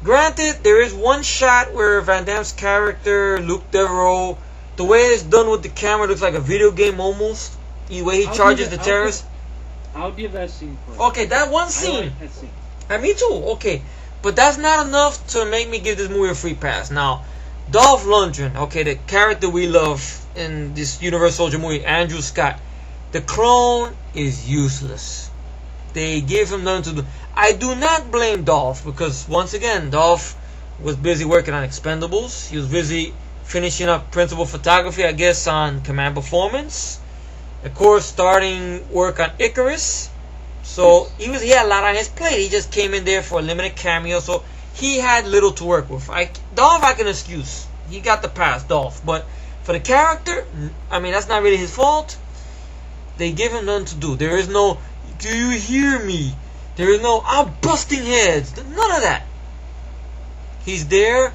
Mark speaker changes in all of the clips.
Speaker 1: Granted, there is one shot where Van Damme's character, Luke Devereaux, the way it's done with the camera looks like a video game almost. The way he charges the terrorists.
Speaker 2: I'll give that scene credit.
Speaker 1: Okay, that one scene.
Speaker 2: I like that scene.
Speaker 1: Me too. Okay, but that's not enough to make me give this movie a free pass. Now, Dolph Lundgren, okay, the character we love in this Universal Soldier movie, Andrew Scott, the clone is useless. They gave him nothing to do. I do not blame Dolph because, once again, Dolph was busy working on Expendables. He was busy finishing up principal photography, I guess, on Command Performance. Of course, starting work on Icarus. So he had a lot on his plate. He just came in there for a limited cameo, so he had little to work with. Dolph, I can excuse. He got the pass, Dolph. But for the character, I mean, that's not really his fault. They give him nothing to do. There is no, do you hear me? There is no, I'm busting heads. None of that. He's there.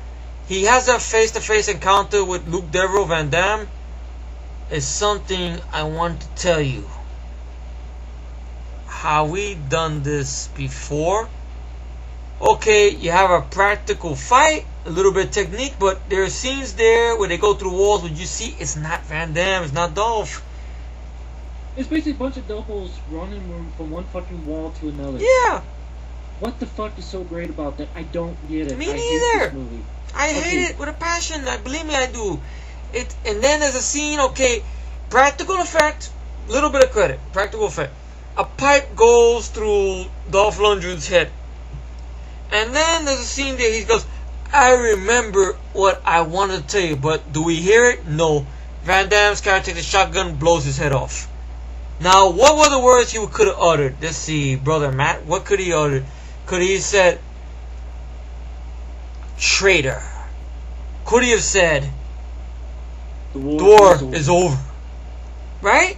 Speaker 1: He has a face-to-face encounter with Luke Devereaux, Van Damme. It's something I want to tell you. Have we done this before? Okay, you have a practical fight, a little bit of technique, but there are scenes there where they go through walls where you see it's not Van Damme, it's not Dolph.
Speaker 2: It's basically a bunch of doubles running from one fucking wall to another.
Speaker 1: Yeah.
Speaker 2: What the fuck is so great about that? I don't get it.
Speaker 1: Me
Speaker 2: I
Speaker 1: neither.
Speaker 2: hate this movie.
Speaker 1: I hate it with a passion. Believe me, I do. And then there's a scene, okay, practical effect, little bit of credit, practical effect. A pipe goes through Dolph Lundgren's head. And then there's a scene there, he goes, I remember what I wanted to tell you, but do we hear it? No. Van Damme's character takes a shotgun, blows his head off. Now, what were the words he could have uttered? Let's see, Brother Matt, what could he utter? Could he have said, traitor? Could he have said, the war is over? Right?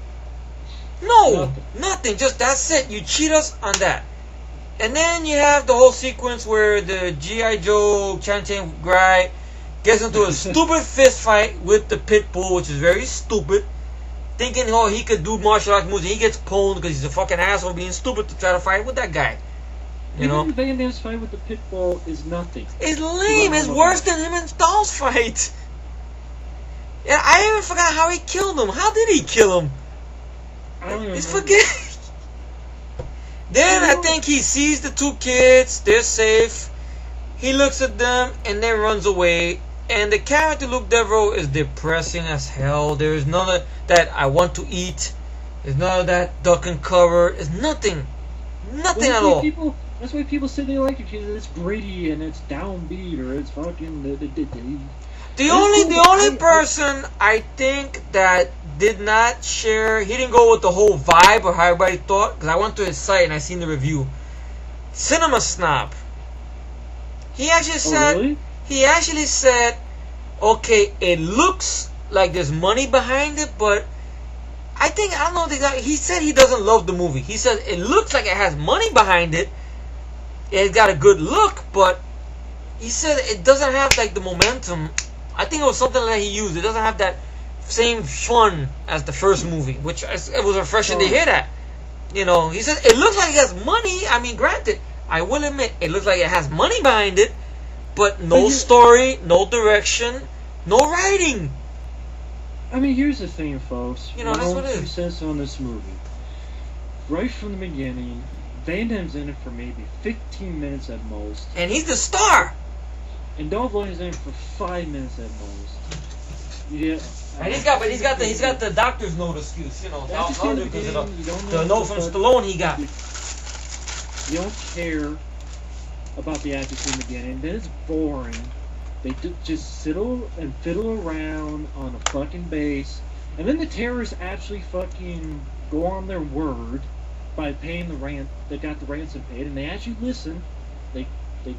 Speaker 1: No, nothing. Just that's it. You cheat us on that. And then you have the whole sequence where the G.I. Joe Chanting guy gets into a stupid fist fight with the pit bull, which is very stupid. Thinking, oh, he could do martial arts moves, and he gets pwned because he's a fucking asshole being stupid to try to fight with that guy. You know?
Speaker 2: Even Van Damme's fight with the pit bull is nothing.
Speaker 1: It's lame. It's worse than him and Dolph's fight. And I even forgot how he killed him. How did he kill him?
Speaker 2: I don't even
Speaker 1: It's forget. Then I think he sees the two kids. They're safe. He looks at them and then runs away. And the character Luke Devereaux is depressing as hell. There is none of that I want to eat. There's none of that duck and cover. It's nothing. Nothing at all.
Speaker 2: That's why people say they like it because it's gritty and it's downbeat or it's fucking.
Speaker 1: The only person I think that did not share, he didn't go with the whole vibe or how everybody thought, because I went to his site and I seen the review. Cinema Snob. He actually said,
Speaker 2: really?
Speaker 1: He actually said, okay, it looks like there's money behind it, but I don't know the guy. He said he doesn't love the movie. He said it looks like it has money behind it. It's got a good look, but he said it doesn't have like the momentum. I think it was something that he used. It doesn't have that same fun as the first movie, which it was refreshing to hear that. You know, he said it looks like it has money. I mean, granted, I will admit it looks like it has money behind it, but no story, no direction, no writing.
Speaker 2: I mean, here's the thing, folks.
Speaker 1: You know, that's what it is.
Speaker 2: Success on this movie. Right from the beginning, Van Damme's in it for maybe 15 minutes at most.
Speaker 1: And he's the star.
Speaker 2: And Dolph Lundgren's in it for 5 minutes at most. Yeah.
Speaker 1: And he's got the doctor's note excuse, you know, Dolph Lundgren because of the note from Stallone he got.
Speaker 2: You don't care about the actors in the beginning. Then it's boring. They just fiddle around on a fucking base, and then the terrorists actually fucking go on their word by paying the they got the ransom paid, and they actually listen. They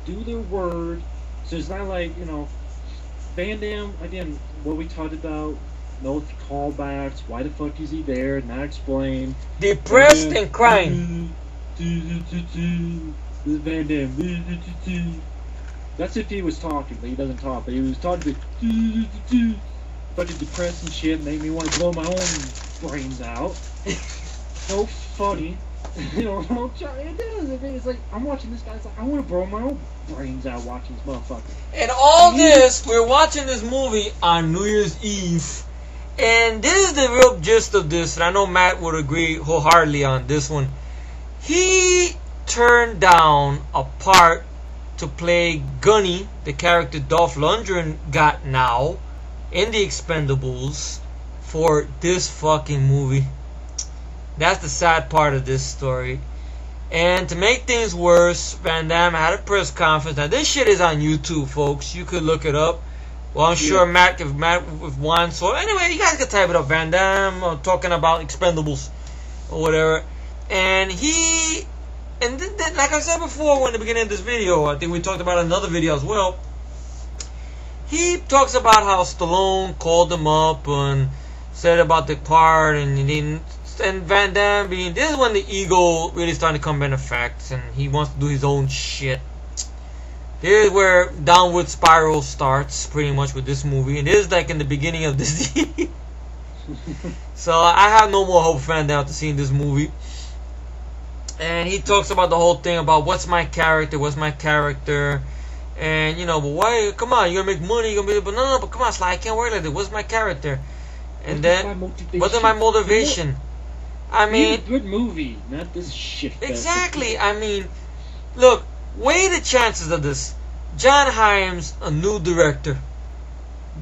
Speaker 2: do their word. So it's not like, you know, Van Damme, again, what we talked about, no callbacks, why the fuck is he there, not explained.
Speaker 1: Depressed and crying.
Speaker 2: This is Van Damme. That's if he was talking, but he doesn't talk. But he was talking to fucking depressed and shit, made me want to blow my own brains out. So funny. You know, it does. It's like I'm watching this guy. It's like I want to blow my own brains out watching this motherfucker.
Speaker 1: And all this, we're watching this movie on New Year's Eve. And this is the real gist of this, and I know Matt would agree wholeheartedly on this one. He turned down a part to play Gunny, the character Dolph Lundgren got now in the Expendables, for this fucking movie. That's the sad part of this story. And to make things worse, Van Damme had a press conference. Now this shit is on YouTube, folks. You could look it up. Well, I'm sure Matt, if wants. So anyway, you guys can type it up. Van Damme talking about Expendables or whatever. And like I said before in the beginning of this video, I think we talked about another video as well. He talks about how Stallone called him up and said about the part, and Van Damme being, this is when the ego really starting to come in effect, and he wants to do his own shit. Here's where downward spiral starts, pretty much, with this movie, and this is like in the beginning of this. So I have no more hope for Van Damme after seeing this movie. And he talks about the whole thing about what's my character, and you know, but why? Come on, you're gonna make money, you're gonna be, but no, but come on, Sly, I can't work like that. What's my character? And then, what's my motivation? I mean,
Speaker 2: a good movie, not this shit.
Speaker 1: Exactly. I mean, look, weigh the chances of this. John Hyams, a new director.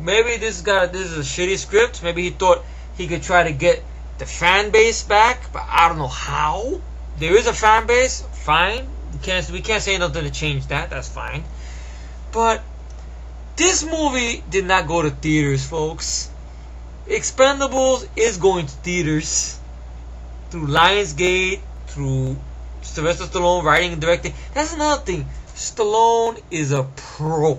Speaker 1: Maybe this is a shitty script. Maybe he thought he could try to get the fan base back, but I don't know how. There is a fan base, fine. We can't say nothing to change that. That's fine. But this movie did not go to theaters, folks. Expendables is going to theaters through Lionsgate, through Sylvester Stallone writing and directing. That's another thing. Stallone is a pro.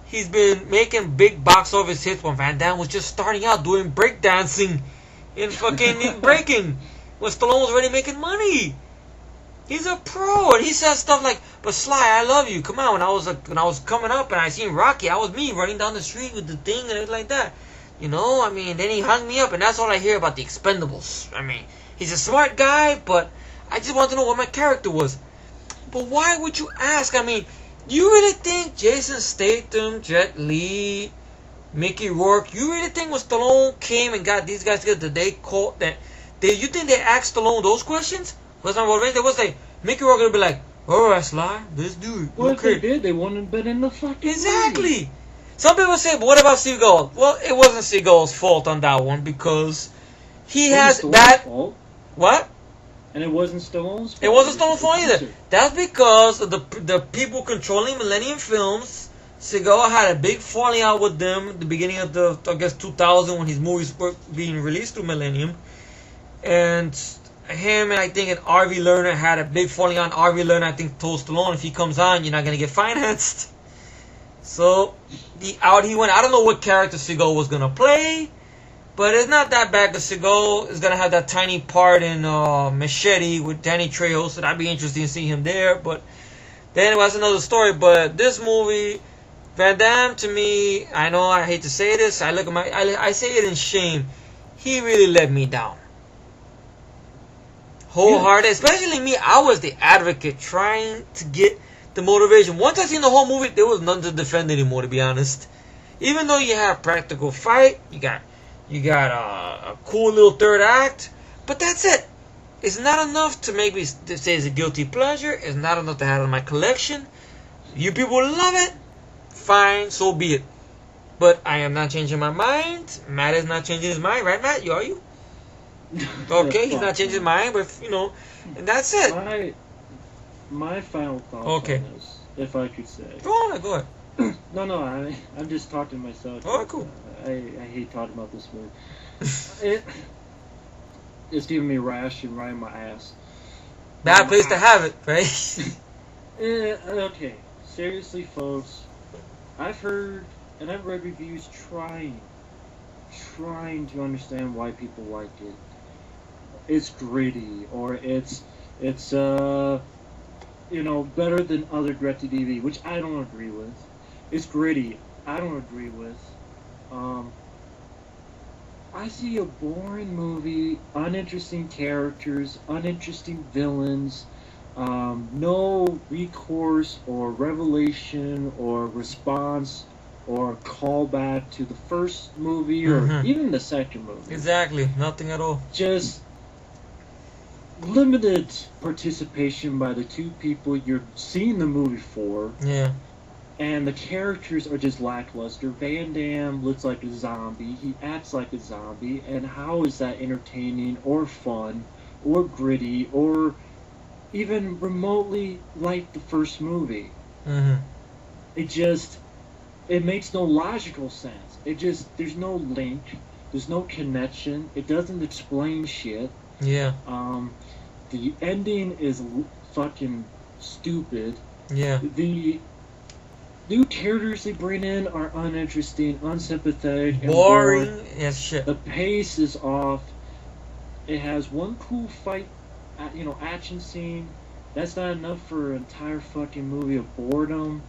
Speaker 1: He's been making big box office hits when Van Damme was just starting out doing breakdancing in fucking breaking. When Stallone was already making money. He's a pro, and he says stuff like, "But Sly, I love you. Come on." When I was coming up and I seen Rocky, I was me running down the street with the thing and everything like that. You know, I mean, then he hung me up, and that's all I hear about the Expendables. I mean, he's a smart guy, but I just want to know what my character was. But why would you ask? I mean, you really think Jason Statham, Jet Li, Mickey Rourke, you really think when Stallone came and got these guys together, you think they asked Stallone those questions? Was my motivation? They was like, Mickey Rourke would be like, "Alright, Sly, let's do it."
Speaker 2: Well, okay. If they did, they wouldn't have been in the fucking
Speaker 1: Exactly.
Speaker 2: movie.
Speaker 1: Some people say, but what about Seagull? Well, it wasn't Seagull's fault on that one because he has that.
Speaker 2: Fault.
Speaker 1: What?
Speaker 2: And it wasn't Stallone's fault.
Speaker 1: It wasn't Stallone's fault either. That's because of the people controlling Millennium Films. Seagull had a big falling out with them at the beginning of 2000 when his movies were being released through Millennium. And him and I think and R.V. Lerner had a big falling out. R.V. Lerner, I think, told Stallone, if he comes on, you're not going to get financed. So, out he went. I don't know what character Seagull was going to play, but it's not that bad because Seagull is going to have that tiny part in Machete with Danny Trejo, so that'd be interesting to see him there. But then it was another story. But this movie, Van Damme, to me, I know I hate to say this, I say it in shame. He really let me down. Wholehearted, especially me. I was the advocate trying to get the motivation. Once I seen the whole movie, there was nothing to defend anymore, to be honest. Even though you have practical fight, you got a cool little third act, but that's it. It's not enough to make me say it's a guilty pleasure. It's not enough to have it in my collection. You people love it, fine, so be it. But I am not changing my mind. Matt is not changing his mind, right, Matt? Are you? Okay, he's not changing his mind, but and that's it.
Speaker 2: My final thoughts on this, if I could say.
Speaker 1: Go ahead.
Speaker 2: No, I'm just talking to myself.
Speaker 1: Oh, cool.
Speaker 2: I hate talking about this movie. It's giving me a rash and right in my ass.
Speaker 1: Bad place to have it, right?
Speaker 2: Okay, seriously, folks. I've heard and I've read reviews trying to understand why people like it. It's gritty, or it's better than other direct-to-DVD, which I don't agree with. It's gritty. I don't agree with. I see a boring movie, uninteresting characters, uninteresting villains, no recourse or revelation or response or callback to the first movie or
Speaker 1: Mhm.
Speaker 2: even the second movie.
Speaker 1: Exactly. Nothing at all.
Speaker 2: Just limited participation by the two people you're seeing the movie for,
Speaker 1: Yeah.
Speaker 2: and the characters are just lackluster. Van Damme looks like a zombie, he acts like a zombie, and how is that entertaining or fun or gritty or even remotely like the first movie?
Speaker 1: Mhm.
Speaker 2: It makes no logical sense. There's no link, there's no connection, it doesn't explain shit.
Speaker 1: Yeah.
Speaker 2: The ending is fucking stupid.
Speaker 1: Yeah.
Speaker 2: The new characters they bring in are uninteresting, unsympathetic, and
Speaker 1: Boring as shit.
Speaker 2: the pace is off. It has one cool fight, action scene. That's not enough for an entire fucking movie of boredom.